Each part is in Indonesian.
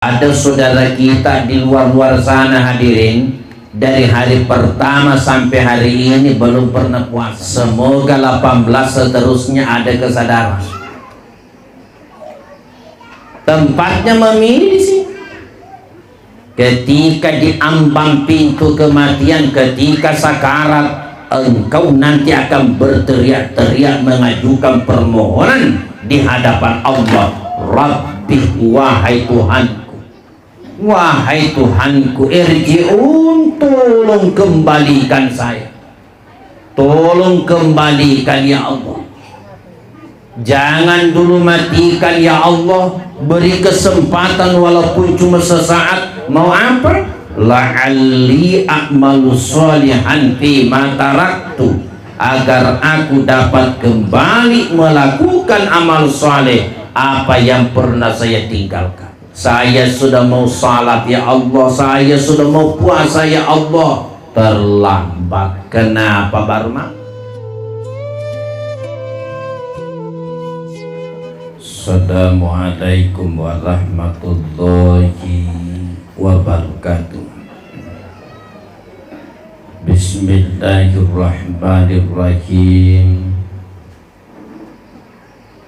Ada saudara kita di luar-luar sana hadirin, dari hari pertama sampai hari ini belum pernah puasa. Semoga 18 seterusnya ada kesadaran. Tempatnya memilih di sini. Ketika diambang pintu kematian, ketika sakarat, engkau nanti akan berteriak-teriak mengajukan permohonan di hadapan Allah. Rabbi, wahai Tuhanku, wahai Tuhanku, irji'un, tolong kembalikan saya, tolong kembalikan ya Allah. Jangan dulu matikan ya Allah, beri kesempatan walaupun cuma sesaat. Mau apa? La'alli a'malu sholihan fima taraktu, agar aku dapat kembali melakukan amal soleh apa yang pernah saya tinggalkan. Saya sudah mau salat ya Allah, saya sudah mau puasa ya Allah, terlambat. Kenapa baru mau? Assalamualaikum warahmatullahi wabarakatuh. Bismillahirrahmanirrahim.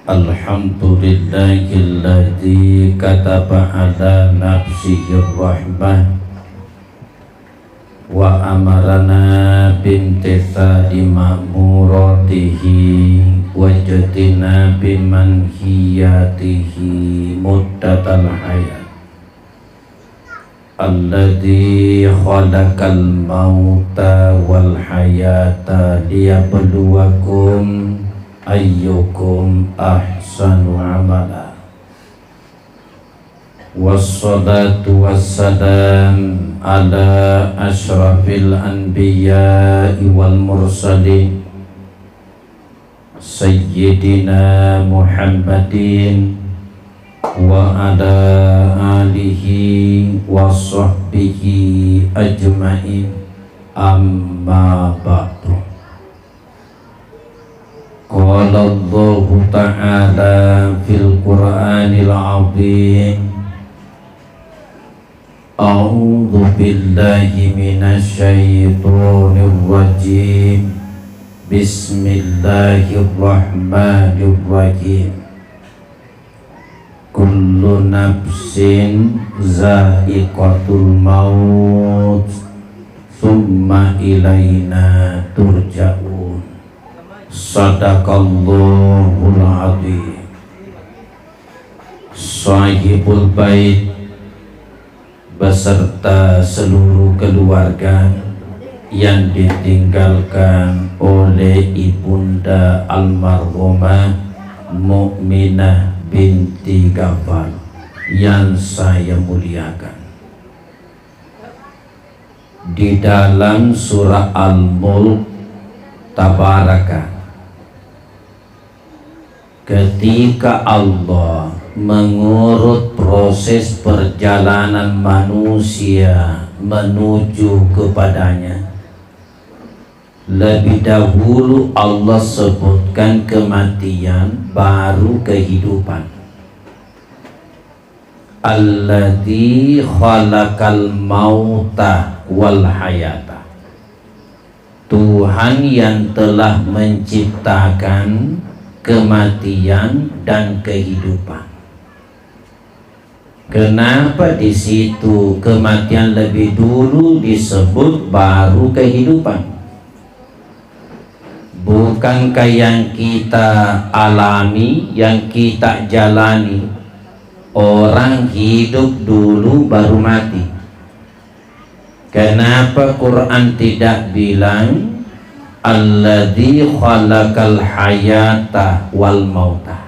Alhamdulillahilladzi kataba ala nafsihir rahmah wa amarana bimtithali ma'muratihi wa jatina bimanhiyatihi muddatal hayat. Alladzi khalaqal mauta wal hayata liyabluwakum ayyukum ahsanu amala. Wassalatu wassalam ala ashrafil anbiya'i wal mursalin sayyidina Muhammadin wa ala alihi wa sahbihi ajma'in, amma ba'du. Qala Allahu ta'ala fil Qur'anil 'azim, a'udzu billahi minasy syaithanir rajim, bismillahirrahmanirrahim. Kullu nafsin za'iqatul maut summa ilaina turja'un. Sadaqallahul adzim. Sahibul bait beserta seluruh keluarga yang ditinggalkan oleh ibunda almarhumah Mukminah binti Gafar yang saya muliakan. Di dalam surah Al-Mulk Tabaraka, ketika Allah mengurut proses perjalanan manusia menuju kepadanya, lebih dahulu Allah sebutkan kematian, baru kehidupan. Alladzi khalaqal mauta wal hayata, Tuhan yang telah menciptakan kematian dan kehidupan. Kenapa di situ kematian lebih dulu disebut baru kehidupan? Bukankah yang kita alami, yang kita jalani, orang hidup dulu baru mati? Kenapa Quran tidak bilang alladzi khalaqal hayata wal mauta,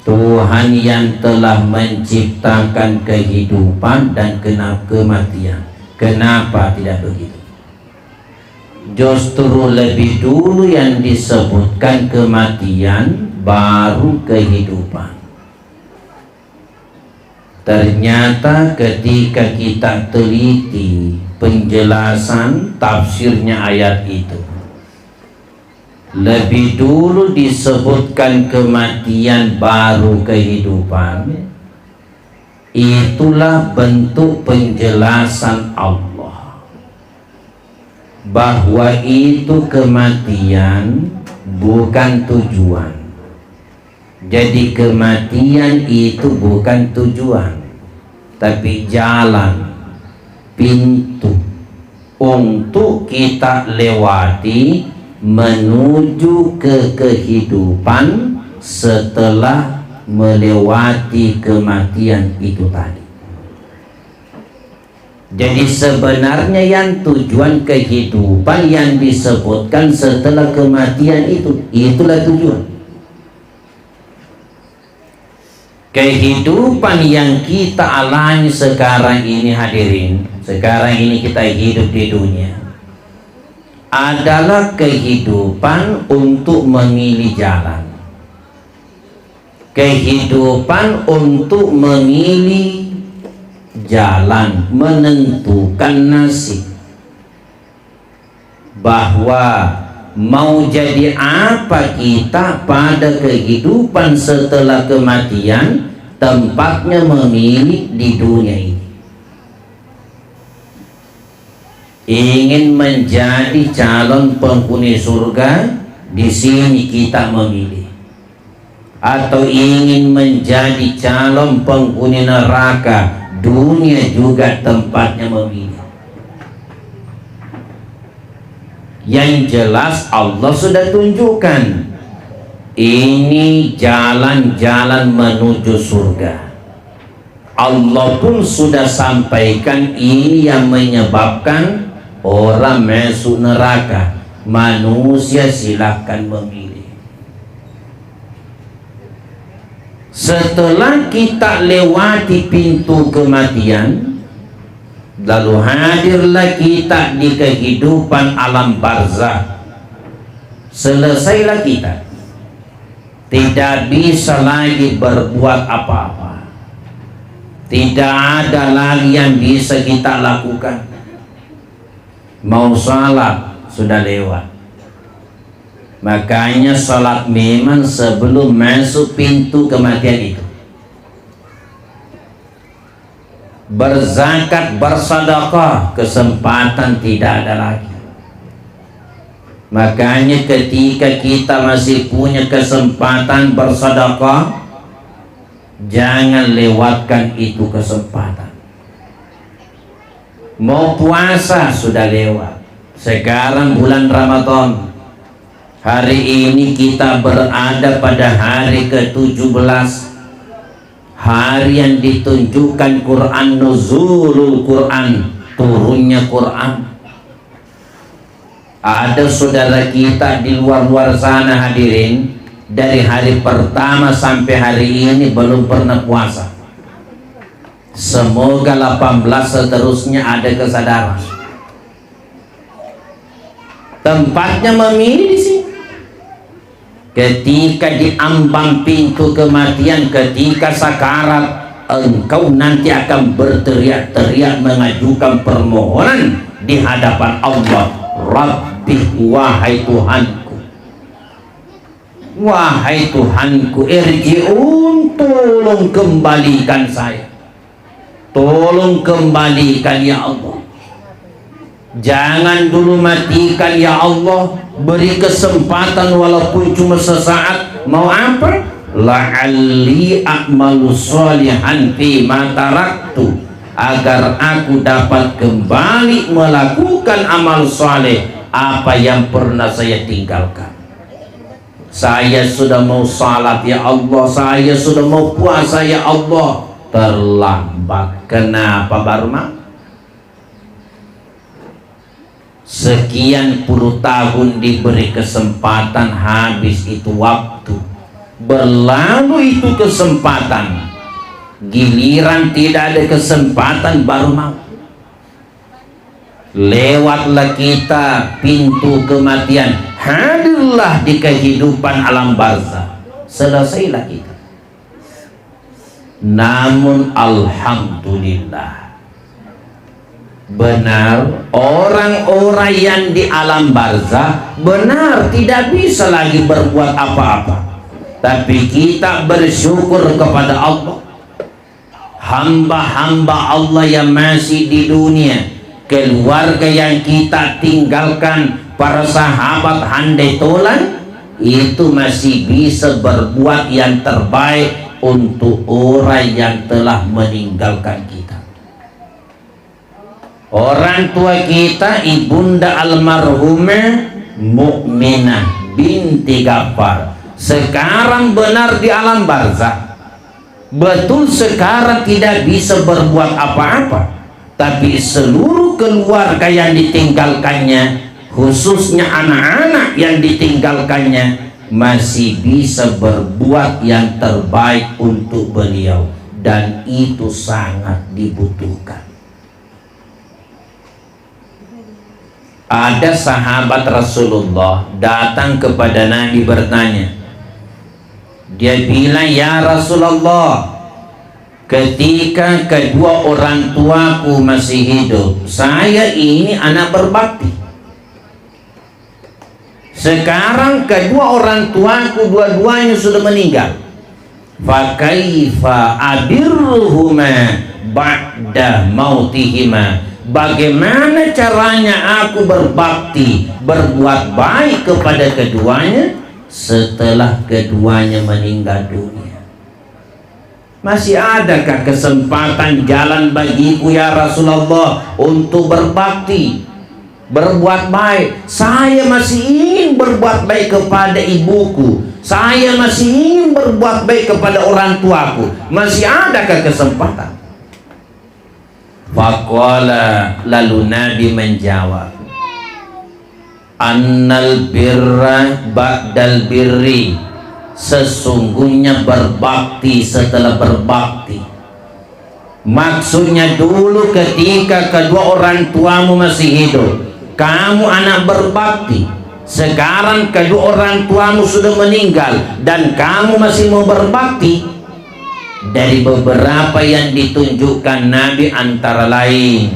Tuhan yang telah menciptakan kehidupan dan kematian? Kenapa tidak begitu? Justru lebih dulu yang disebutkan kematian, baru kehidupan. Ternyata ketika kita teliti penjelasan tafsirnya ayat itu, lebih dulu disebutkan kematian baru kehidupan, Itulah bentuk penjelasan Allah bahwa itu kematian bukan tujuan. Jadi kematian itu bukan tujuan, tapi jalan, pintu untuk kita lewati menuju ke kehidupan setelah melewati kematian itu tadi. Jadi sebenarnya yang tujuan kehidupan yang disebutkan setelah kematian itulah tujuan. Kehidupan yang kita alami sekarang ini, hadirin, sekarang ini kita hidup di dunia, adalah kehidupan untuk memilih jalan, kehidupan untuk memilih jalan, menentukan nasib, bahwa mau jadi apa kita pada kehidupan setelah kematian, tempatnya memilih di dunia ini. Ingin menjadi calon penghuni surga, di sini kita memilih. Atau ingin menjadi calon penghuni neraka, dunia juga tempatnya memilih. Yang jelas Allah sudah tunjukkan, ini jalan-jalan menuju surga. Allah pun sudah sampaikan ini yang menyebabkan orang masuk neraka. Manusia silahkan memilih. Setelah kita lewati pintu kematian, lalu hadirlah kita di kehidupan alam barzakh. Selesailah kita, tidak bisa lagi berbuat apa-apa, tidak ada lagi yang bisa kita lakukan. Mau salat sudah lewat, makanya salat memang sebelum masuk pintu kematian itu. Berzakat, bersedekah, kesempatan tidak ada lagi. Makanya ketika kita masih punya kesempatan bersedekah, jangan lewatkan itu kesempatan. Mau puasa sudah lewat, sekarang bulan Ramadan. Hari ini kita berada pada hari ke-17, hari yang ditunjukkan Quran, nuzulul Quran, turunnya Quran. Ada saudara kita di luar-luar sana, hadirin, dari hari pertama sampai hari ini belum pernah puasa. Semoga 18 seterusnya ada kesadaran. Tempatnya memilih di sini. Ketika di ambang pintu kematian, ketika sakarat, engkau nanti akan berteriak-teriak mengajukan permohonan di hadapan Allah. Rabbi, wahai Tuhanku, wahai Tuhanku, irji'un, tolong kembalikan saya, tolong kembalikan ya Allah. Jangan dulu matikan ya Allah, beri kesempatan walaupun cuma sesaat. Mau apa? La'alli a'malu sholihan fima taraktu, agar aku dapat kembali melakukan amal soleh apa yang pernah saya tinggalkan. Saya sudah mau salat ya Allah, saya sudah mau puasa ya Allah. Terlambat. Kenapa baru mau? Sekian puluh tahun diberi kesempatan, habis itu waktu, berlalu itu kesempatan, giliran tidak ada kesempatan baru mau. Lewatlah kita pintu kematian, hadirlah di kehidupan alam barzakh, selesailah kita. Namun alhamdulillah, benar, orang-orang yang di alam barzakh benar tidak bisa lagi berbuat apa-apa, tapi kita bersyukur kepada Allah. hamba-hamba Allah yang masih di dunia, keluarga yang kita tinggalkan, para sahabat handai tolan, itu masih bisa berbuat yang terbaik untuk orang yang telah meninggalkan kita. Orang tua kita ibunda almarhumah Mukminah binti Ghaffar sekarang benar di alam barzakh. Betul sekarang tidak bisa berbuat apa-apa, tapi seluruh keluarga yang ditinggalkannya, khususnya anak-anak yang ditinggalkannya, masih bisa berbuat yang terbaik untuk beliau, dan itu sangat dibutuhkan. Ada sahabat Rasulullah datang kepada Nabi bertanya. Dia bilang, ya Rasulullah, ketika kedua orang tuaku masih hidup, saya ini anak berbakti. Sekarang kedua orang tuaku dua-duanya sudah meninggal. Fakaifa abirruhuma ba'da mautihima. Bagaimana caranya aku berbakti, berbuat baik kepada keduanya setelah keduanya meninggal dunia? Masih adakah kesempatan jalan bagiku ya Rasulullah untuk berbakti, berbuat baik? Saya masih ingin berbuat baik kepada ibuku, saya masih ingin berbuat baik kepada orang tuaku. Masih adakah kesempatan? Faqala, lalu Nabi menjawab, annal birra ba'dal birri, sesungguhnya berbakti setelah berbakti. Maksudnya dulu ketika kedua orang tuamu masih hidup, kamu anak berbakti. Sekarang kedua orang tuamu sudah meninggal dan kamu masih mau berbakti. Dari beberapa yang ditunjukkan Nabi antara lain,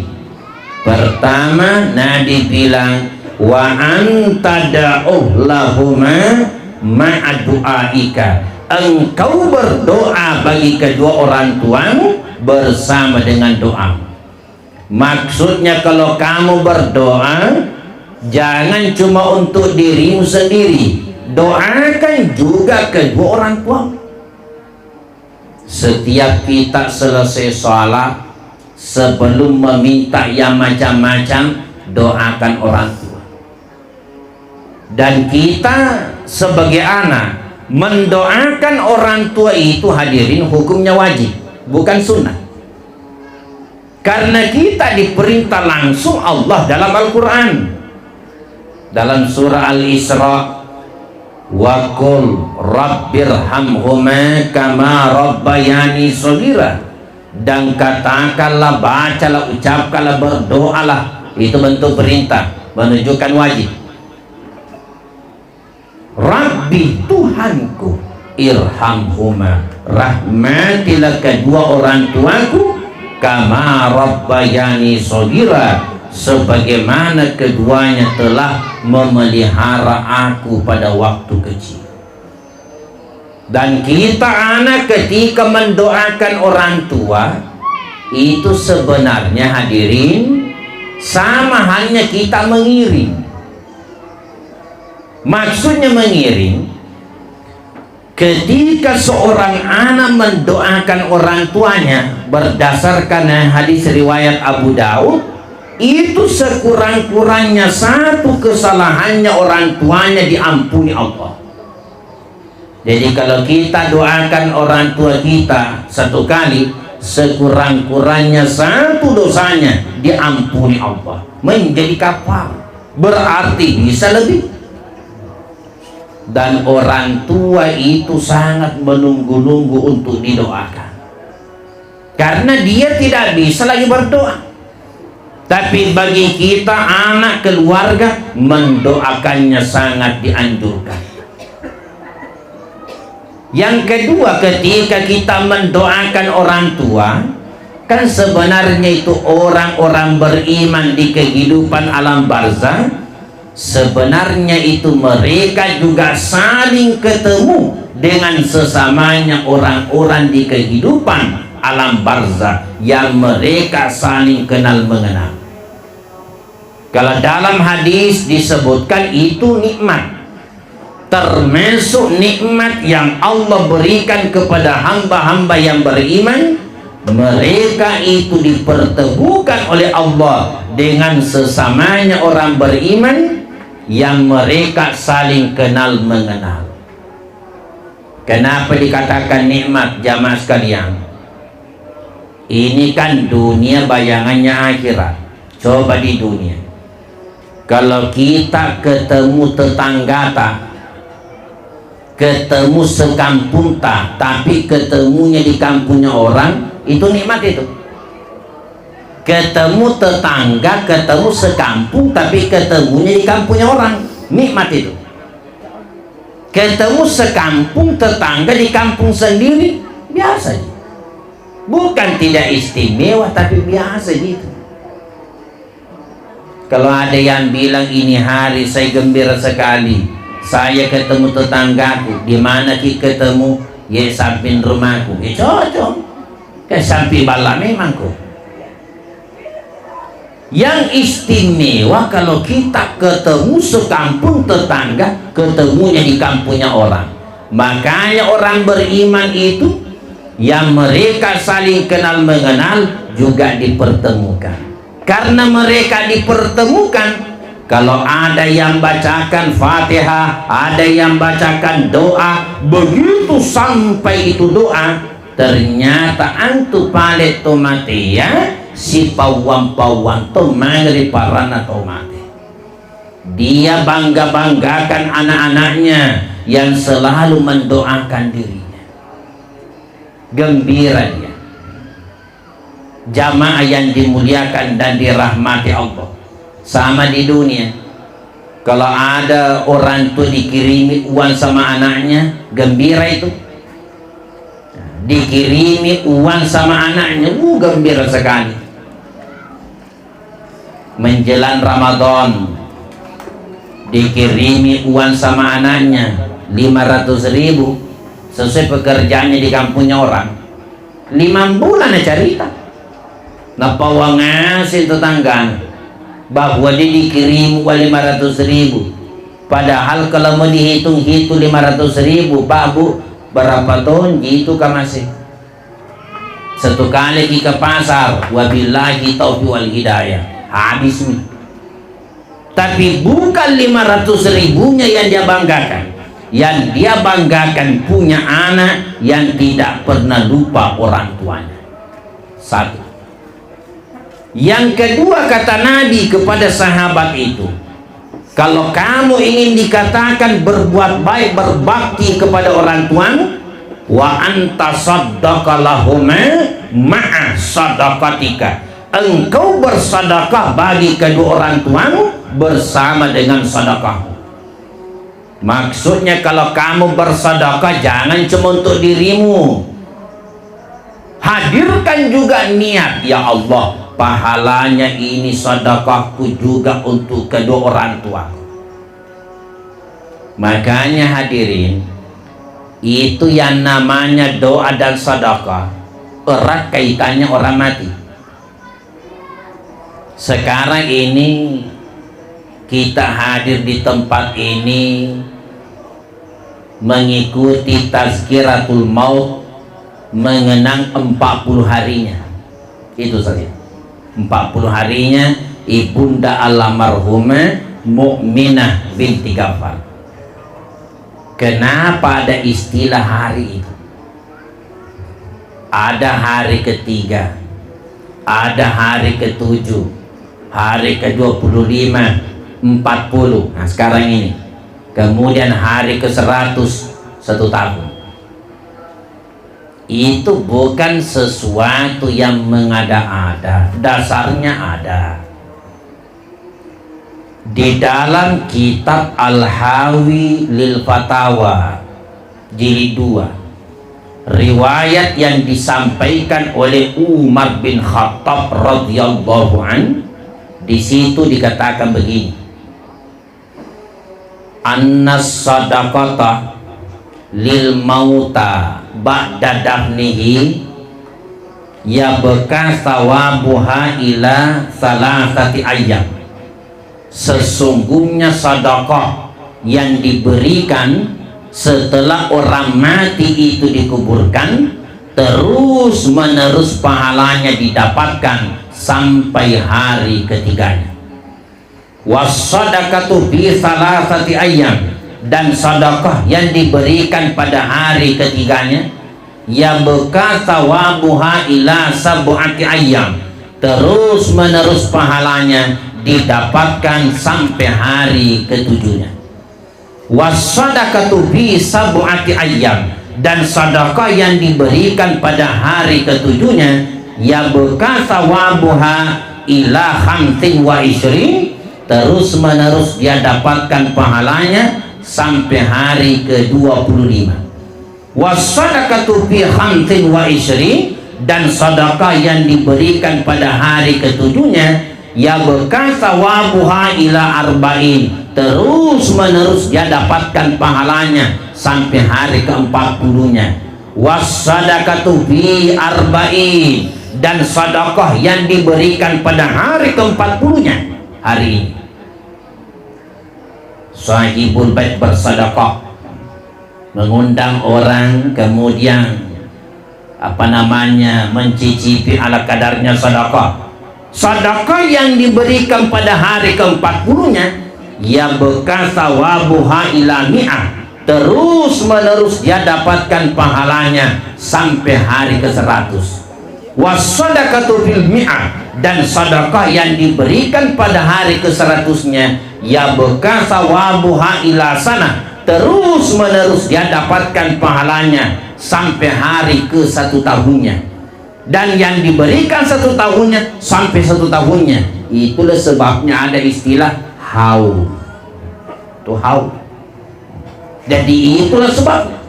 pertama Nabi bilang, wa anta da'uh lahuma ma'a du'aika, engkau berdoa bagi kedua orang tuamu bersama dengan doa. Maksudnya kalau kamu berdoa, jangan cuma untuk dirimu sendiri, doakan juga kedua orang tuamu. Setiap kita selesai sholat, sebelum meminta yang macam-macam, doakan orang tua. Dan kita sebagai anak mendoakan orang tua itu, hadirin, hukumnya wajib, bukan sunnah. Karena kita diperintah langsung Allah dalam Al-Quran, dalam surah Al-Isra, wa qul rabbirhamhuma kama rabbayani shaghira, dan katakanlah, bacalah, ucapkanlah, berdoalah. Itu bentuk perintah, menunjukkan wajib. Rabbi, Tuhanku, irhamhuma, rahmatilah kedua orang tuaku, kama rabbayani shaghira, sebagaimana keduanya telah memelihara aku pada waktu kecil. Dan kita anak ketika mendoakan orang tua itu sebenarnya, hadirin, sama hanya kita mengiring. Maksudnya mengiring, ketika seorang anak mendoakan orang tuanya, berdasarkan hadis riwayat Abu Daud, itu sekurang-kurangnya satu kesalahannya orang tuanya diampuni Allah. Jadi kalau kita doakan orang tua kita satu kali, sekurang-kurangnya satu dosanya diampuni Allah, menjadi kafar, berarti bisa lebih. Dan orang tua itu sangat menunggu-nunggu untuk didoakan, karena dia tidak bisa lagi berdoa. Tapi bagi kita anak keluarga, mendoakannya sangat dianjurkan. Yang kedua, ketika kita mendoakan orang tua, kan sebenarnya itu orang-orang beriman di kehidupan alam barzakh, sebenarnya itu mereka juga saling ketemu dengan sesamanya orang-orang di kehidupan alam barzah yang mereka saling kenal mengenal. Kalau dalam hadis disebutkan itu nikmat, termasuk nikmat yang Allah berikan kepada hamba-hamba yang beriman. Mereka itu dipertemukan oleh Allah dengan sesamanya orang beriman yang mereka saling kenal mengenal. Kenapa dikatakan nikmat, jamaah sekalian? Ini kan dunia bayangannya akhirat. Coba di dunia, kalau kita ketemu tetangga tak, ketemu sekampung tak, tapi ketemunya di kampungnya orang, itu nikmat itu. Ketemu tetangga, ketemu sekampung, tapi ketemunya di kampungnya orang, nikmat itu. Ketemu sekampung tetangga di kampung sendiri, biasa gitu. Bukan tidak istimewa, tapi biasa gitu. Kalau ada yang bilang ini hari saya gembira sekali, saya ketemu tetanggaku. Di mana kita ketemu? Ya samping rumahku. Ya cocok. Ke samping bala memang kok. Yang istimewa kalau kita ketemu sekampung tetangga, ketemunya di kampungnya orang. Makanya orang beriman itu yang mereka saling kenal mengenal juga dipertemukan. Karena mereka dipertemukan, kalau ada yang bacakan Fatihah, ada yang bacakan doa, begitu sampai itu doa, ternyata antu palet tomate ya, si pawang-pawang to mangri parana tomate. Dia bangga-banggakan anak-anaknya yang selalu mendoakan dirinya. Gembira dia. Jamaah yang dimuliakan dan dirahmati Allah. Sama di dunia, kalau ada orang tua dikirimi uang sama anaknya, gembira itu. Dikirimi uang sama anaknya, gembira sekali. Menjelang Ramadan, dikirimi uang sama anaknya 500.000 sesuai pekerjaannya di kampungnya orang. 5 bulan cerita. Napa uang ngasih tetangga bahwa dia dikirim uang 500.000. Padahal kalau mau dihitung-hitung 500.000, Pak Bu, berapa tahun itu kan masih? Satu kali ke pasar, wabillahi taufiq wal hidayah, habis nih. Tapi bukan 500.000-nya yang dia banggakan. Yang dia banggakan punya anak yang tidak pernah lupa orang tuanya. Satu. Yang kedua, kata Nabi kepada sahabat itu, kalau kamu ingin dikatakan berbuat baik, berbakti kepada orang tuamu, wa anta saddaqa lahuma ma'a sadaqatika, engkau bersedekah bagi kedua orang tuamu bersama dengan sedekahmu. Maksudnya kalau kamu bersedekah jangan cuma untuk dirimu, hadirkan juga niat, ya Allah, pahalanya ini sedekahku juga untuk kedua orang tua. Makanya hadirin, itu yang namanya doa dan sedekah erat kaitannya orang mati. Sekarang ini kita hadir di tempat ini mengikuti tazkiratul maut, mengenang 40 harinya. Itu saja. 40 harinya ibunda almarhumah Mukminah binti Ghaffar. Kenapa ada istilah hari itu? Ada hari ketiga, ada hari ke-7, hari ke-25, 40. Nah sekarang ini, kemudian hari ke-100, 1 tahun. Itu bukan sesuatu yang mengada-ada, dasarnya ada. Di dalam kitab Al-Hawi lil Fatawa jilid 2, riwayat yang disampaikan oleh Umar bin Khattab radhiyallahu an, di situ dikatakan begini, annas sadaqata lil mauta ba'da dafnihi ya bekas tawabuha ila salasati ayyam. Sesungguhnya sedekah yang diberikan setelah orang mati itu dikuburkan, terus menerus pahalanya didapatkan sampai hari ketiganya. Wassadaqatu bi salasati ayyam, dan sedekah yang diberikan pada hari ketiganya, ya bekas tawabuha ila sab'ati ayyam, terus menerus pahalanya didapatkan sampai hari ketujuhnya. Wassadaqatu bi sab'ati ayyam, dan sedekah yang diberikan pada hari ketujuhnya, ya bekas tawabuha ila khamsin wa isrin, terus menerus dia dapatkan pahalanya sampai hari ke-25. Wassadaqatu fi khamsin wa isrin, dan sedekah yang diberikan pada hari ketujuhnya, ya bekas tawabuha ila arba'in, terus menerus dia dapatkan pahalanya sampai hari ke-40-nya. Wassadaqatu fi arba'in, dan sedekah yang diberikan pada hari ke-40-nya, hari ini. Sahibul bait bersedekah, mengundang orang, kemudian mencicipi ala kadarnya sedekah. Sedekah yang diberikan pada hari ke-40-nya, ya bekas tawabuha ila mi'ah, terus menerus dia dapatkan pahalanya sampai hari ke-100. Wassadaqatu fil mi'ah, dan sedekah yang diberikan pada hari ke-100-nya, ya bekas tawabuha ila sana, terus menerus dia dapatkan pahalanya sampai hari ke-1 tahunnya. Dan yang diberikan 1 tahunnya sampai 1 tahunnya, itulah sebabnya ada istilah haul. Itu haul. Jadi itulah sebabnya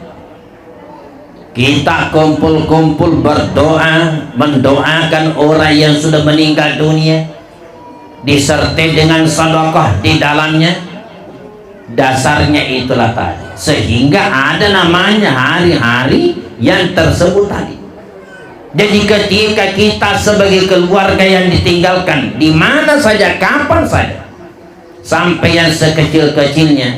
kita kumpul-kumpul berdoa, mendoakan orang yang sudah meninggal dunia, disertai dengan sedekah di dalamnya. Dasarnya itulah tadi, sehingga ada namanya hari-hari yang tersebut tadi. Jadi ketika kita sebagai keluarga yang ditinggalkan, di mana saja, kapan saja, sampai yang sekecil-kecilnya,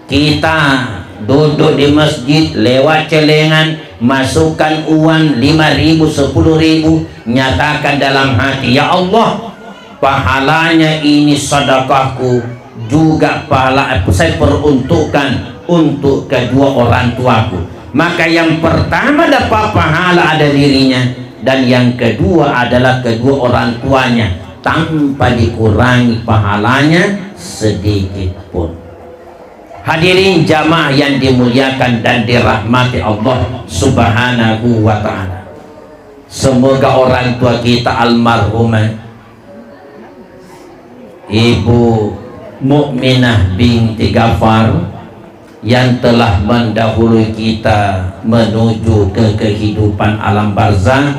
kita duduk di masjid, lewat celengan, masukkan uang 5.000, 10.000, nyatakan dalam hati, ya Allah, pahalanya ini sedekahku, juga pahala saya peruntukkan untuk kedua orang tuaku. Maka yang pertama dapat pahala ada dirinya, dan yang kedua adalah kedua orang tuanya, tanpa dikurangi pahalanya sedikit pun. Hadirin jamaah yang dimuliakan dan dirahmati Allah Subhanahu wa ta'ala, semoga orang tua kita almarhumah Ibu Mukminah binti Ghafar yang telah mendahului kita menuju ke kehidupan alam barzakh,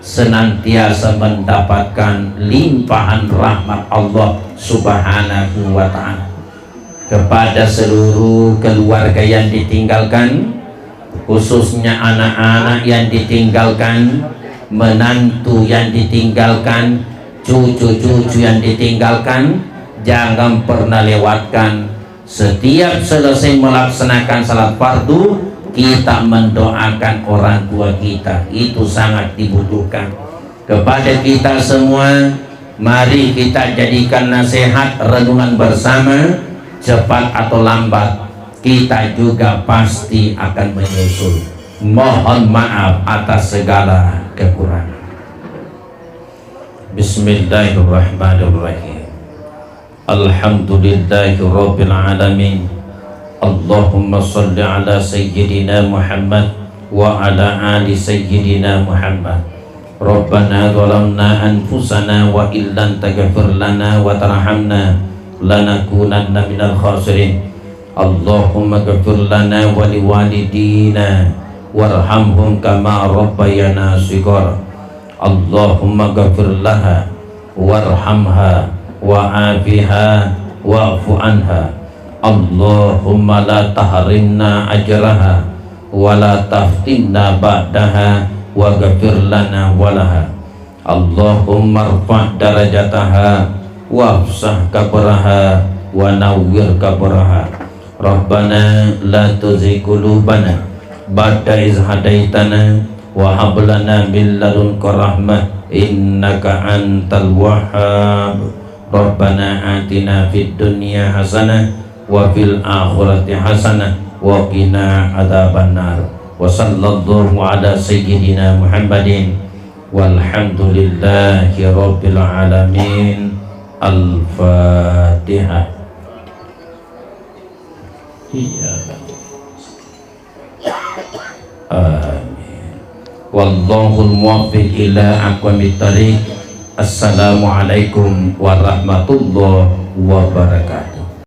senantiasa mendapatkan limpahan rahmat Allah Subhanahu wa ta'ala. Kepada seluruh keluarga yang ditinggalkan, khususnya anak-anak yang ditinggalkan, menantu yang ditinggalkan, cucu-cucu yang ditinggalkan, jangan pernah lewatkan setiap selesai melaksanakan salat fardu, kita mendoakan orang tua kita. Itu sangat dibutuhkan. Kepada kita semua, mari kita jadikan nasihat renungan bersama. Cepat atau lambat, kita juga pasti akan menyusul. Mohon maaf atas segala kekurangan. Bismillahirrahmanirrahim. Alhamdulillahirabbil alamin. Allahumma shalli ala sayyidina Muhammad wa ala ali sayyidina Muhammad. Rabbana zalamna anfusana wa illam taghfir lana wa tarhamna lanakunanna minal khasirin. Allahumma ghfir lana wa liwalidina warhamhum kama rabbayana shighara. Allahumma ghfir laha warhamha wa'afiha wa'fu anha. Allahumma la tahrimna ajraha wa la taftinna ba'daha waghfir lana walaha. Allahumma rfa' darajataha wafsah kabraha wa nawwir kabraha. Rabbana la tuzigh qulubana ba'da iz hadaitana wa hab lana min ladunka rahmah innaka antal wahhab. Rabbana atina fid dunya hasanah wa fil akhirati hasanah wa qina adzabannar. Wa sallallahu ala sayyidina Muhammadin walhamdulillahi rabbil alamin. Al-Fatihah. Iya. Amin. Wallahul muwaffiq ila aqwamit thariq. Assalamualaikum warahmatullahi wabarakatuh.